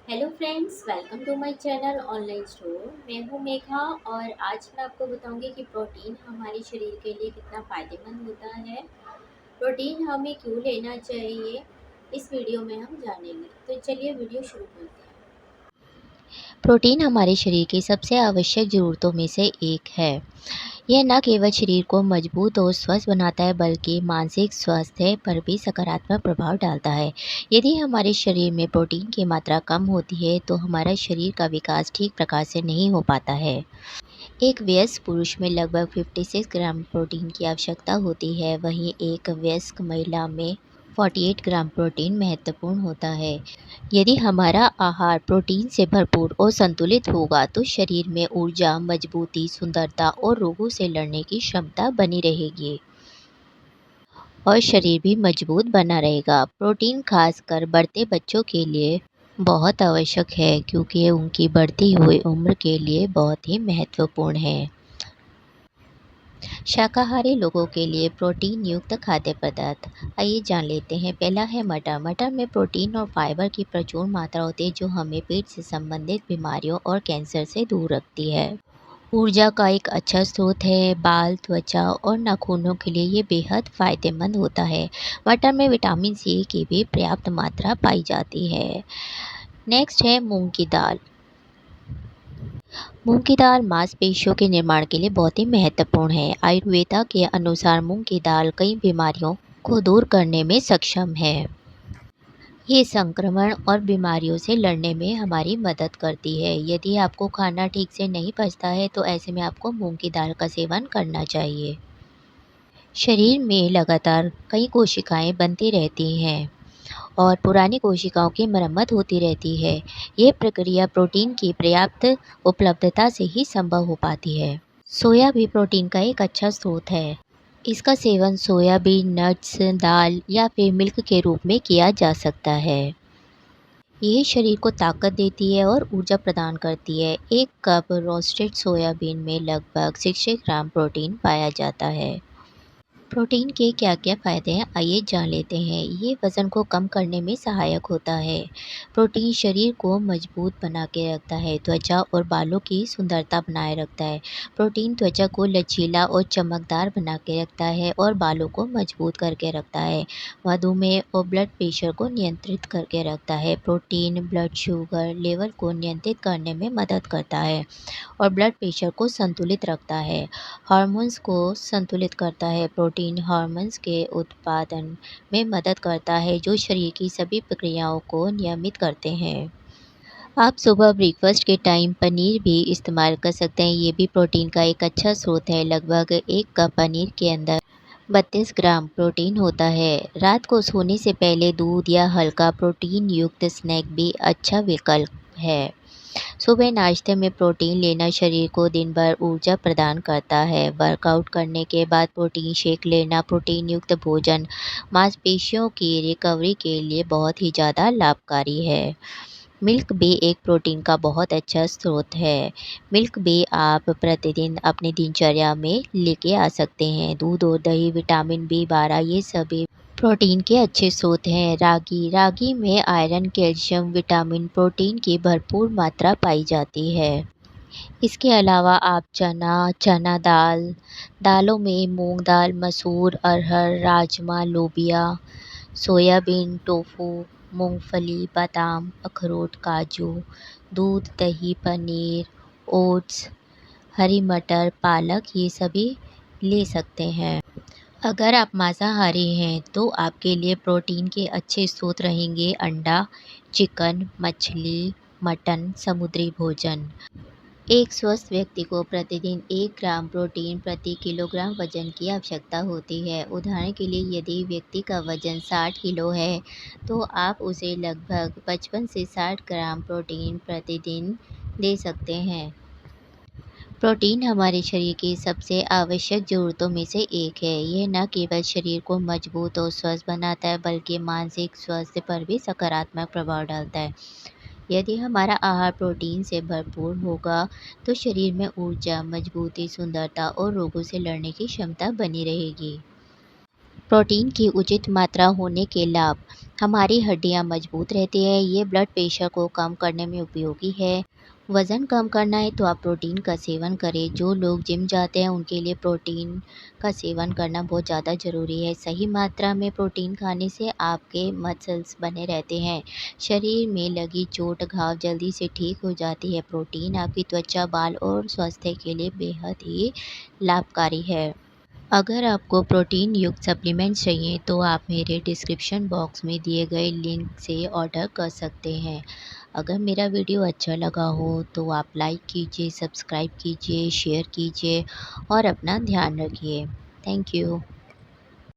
Hello friends, welcome to my channel online store. मैं हूं मेघा और आज मैं आपको बताऊंगी कि प्रोटीन हमारे शरीर के लिए कितना फ़ायदेमंद होता है। प्रोटीन हमें क्यों लेना चाहिए, इस वीडियो में हम जानेंगे। तो चलिए वीडियो शुरू करते हैं। प्रोटीन हमारे शरीर की सबसे आवश्यक ज़रूरतों में से एक है। यह न केवल शरीर को मजबूत और स्वस्थ बनाता है बल्कि मानसिक स्वास्थ्य पर भी सकारात्मक प्रभाव डालता है। यदि हमारे शरीर में प्रोटीन की मात्रा कम होती है तो हमारा शरीर का विकास ठीक प्रकार से नहीं हो पाता है। एक वयस्क पुरुष में लगभग 56 ग्राम प्रोटीन की आवश्यकता होती है, वहीं एक वयस्क महिला में 48 ग्राम प्रोटीन महत्वपूर्ण होता है। यदि हमारा आहार प्रोटीन से भरपूर और संतुलित होगा तो शरीर में ऊर्जा, मजबूती, सुंदरता और रोगों से लड़ने की क्षमता बनी रहेगी और शरीर भी मजबूत बना रहेगा। प्रोटीन खासकर बढ़ते बच्चों के लिए बहुत आवश्यक है क्योंकि ये उनकी बढ़ती हुई उम्र के लिए बहुत ही महत्वपूर्ण है। शाकाहारी लोगों के लिए प्रोटीन युक्त खाद्य पदार्थ आइए जान लेते हैं। पहला है मटर। मटर में प्रोटीन और फाइबर की प्रचुर मात्रा होती है जो हमें पेट से संबंधित बीमारियों और कैंसर से दूर रखती है। ऊर्जा का एक अच्छा स्रोत है। बाल, त्वचा और नाखूनों के लिए ये बेहद फायदेमंद होता है। मटर में विटामिन सी की भी पर्याप्त मात्रा पाई जाती है। नेक्स्ट है मूंग की दाल। मूंग की दाल मांसपेशियों के निर्माण के लिए बहुत ही महत्वपूर्ण है। आयुर्वेदा के अनुसार मूंग की दाल कई बीमारियों को दूर करने में सक्षम है। ये संक्रमण और बीमारियों से लड़ने में हमारी मदद करती है। यदि आपको खाना ठीक से नहीं पचता है तो ऐसे में आपको मूंग की दाल का सेवन करना चाहिए। शरीर में लगातार कई कोशिकाएं बनती रहती हैं और पुरानी कोशिकाओं की मरम्मत होती रहती है। ये प्रक्रिया प्रोटीन की पर्याप्त उपलब्धता से ही संभव हो पाती है। सोया भी प्रोटीन का एक अच्छा स्रोत है। इसका सेवन सोयाबीन, नट्स, दाल या फिर मिल्क के रूप में किया जा सकता है। ये शरीर को ताकत देती है और ऊर्जा प्रदान करती है। एक कप रोस्टेड सोयाबीन में लगभग 60 ग्राम प्रोटीन पाया जाता है। प्रोटीन के क्या क्या फ़ायदे हैं आइए जान लेते हैं। ये वज़न को कम करने में सहायक होता है। प्रोटीन शरीर को मजबूत बना के रखता है। त्वचा और बालों की सुंदरता बनाए रखता है। प्रोटीन त्वचा को लचीला और चमकदार बना के रखता है और बालों को मजबूत करके रखता है। मधुमेह और ब्लड प्रेशर को नियंत्रित करके रखता है। प्रोटीन ब्लड शुगर लेवल को नियंत्रित करने में मदद करता है और ब्लड प्रेशर को संतुलित रखता है। हार्मोन्स को संतुलित करता है। प्रोटीन हार्मोन्स के उत्पादन में मदद करता है जो शरीर की सभी प्रक्रियाओं को नियमित करते हैं। आप सुबह ब्रेकफास्ट के टाइम पनीर भी इस्तेमाल कर सकते हैं। ये भी प्रोटीन का एक अच्छा स्रोत है। लगभग एक कप पनीर के अंदर 32 ग्राम प्रोटीन होता है। रात को सोने से पहले दूध या हल्का प्रोटीन युक्त स्नैक भी अच्छा विकल्प है। सुबह नाश्ते में प्रोटीन लेना शरीर को दिन भर ऊर्जा प्रदान करता है। वर्कआउट करने के बाद प्रोटीन शेक लेना प्रोटीन युक्त भोजन मांसपेशियों की रिकवरी के लिए बहुत ही ज़्यादा लाभकारी है। मिल्क भी एक प्रोटीन का बहुत अच्छा स्रोत है। मिल्क भी आप प्रतिदिन अपनी दिनचर्या में लेके आ सकते हैं। दूध और दही, विटामिन B12 ये सभी प्रोटीन के अच्छे स्रोत हैं। रागी रागी में आयरन, कैल्शियम, विटामिन, प्रोटीन की भरपूर मात्रा पाई जाती है। इसके अलावा आप चना, चना दाल, दालों में मूंग दाल, मसूर, अरहर, राजमा, लोबिया, सोयाबीन, टोफू, मूंगफली, बादाम, अखरोट, काजू, दूध, दही, पनीर, ओट्स, हरी मटर, पालक ये सभी ले सकते हैं। अगर आप मांसाहारी हैं तो आपके लिए प्रोटीन के अच्छे स्रोत रहेंगे अंडा, चिकन, मछली, मटन, समुद्री भोजन। एक स्वस्थ व्यक्ति को प्रतिदिन 1 ग्राम प्रोटीन प्रति किलोग्राम वजन की आवश्यकता होती है। उदाहरण के लिए यदि व्यक्ति का वजन 60 किलो है तो आप उसे लगभग 55 से 60 ग्राम प्रोटीन प्रतिदिन दे सकते हैं। प्रोटीन हमारे शरीर की सबसे आवश्यक ज़रूरतों में से एक है। यह न केवल शरीर को मजबूत और स्वस्थ बनाता है बल्कि मानसिक स्वास्थ्य पर भी सकारात्मक प्रभाव डालता है। यदि हमारा आहार प्रोटीन से भरपूर होगा तो शरीर में ऊर्जा, मजबूती, सुंदरता और रोगों से लड़ने की क्षमता बनी रहेगी। प्रोटीन की उचित मात्रा होने के लाभ। हमारी हड्डियां मजबूत रहती है। ये ब्लड प्रेशर को कम करने में उपयोगी है। वज़न कम करना है तो आप प्रोटीन का सेवन करें। जो लोग जिम जाते हैं उनके लिए प्रोटीन का सेवन करना बहुत ज़्यादा ज़रूरी है। सही मात्रा में प्रोटीन खाने से आपके मसल्स बने रहते हैं। शरीर में लगी चोट घाव जल्दी से ठीक हो जाती है। प्रोटीन आपकी त्वचा, बाल और स्वास्थ्य के लिए बेहद ही लाभकारी है। अगर आपको प्रोटीन युक्त सप्लीमेंट्स चाहिए तो आप मेरे डिस्क्रिप्शन बॉक्स में दिए गए लिंक से ऑर्डर कर सकते हैं। अगर मेरा वीडियो अच्छा लगा हो तो आप लाइक कीजिए, सब्सक्राइब कीजिए, शेयर कीजिए और अपना ध्यान रखिए। Thank you.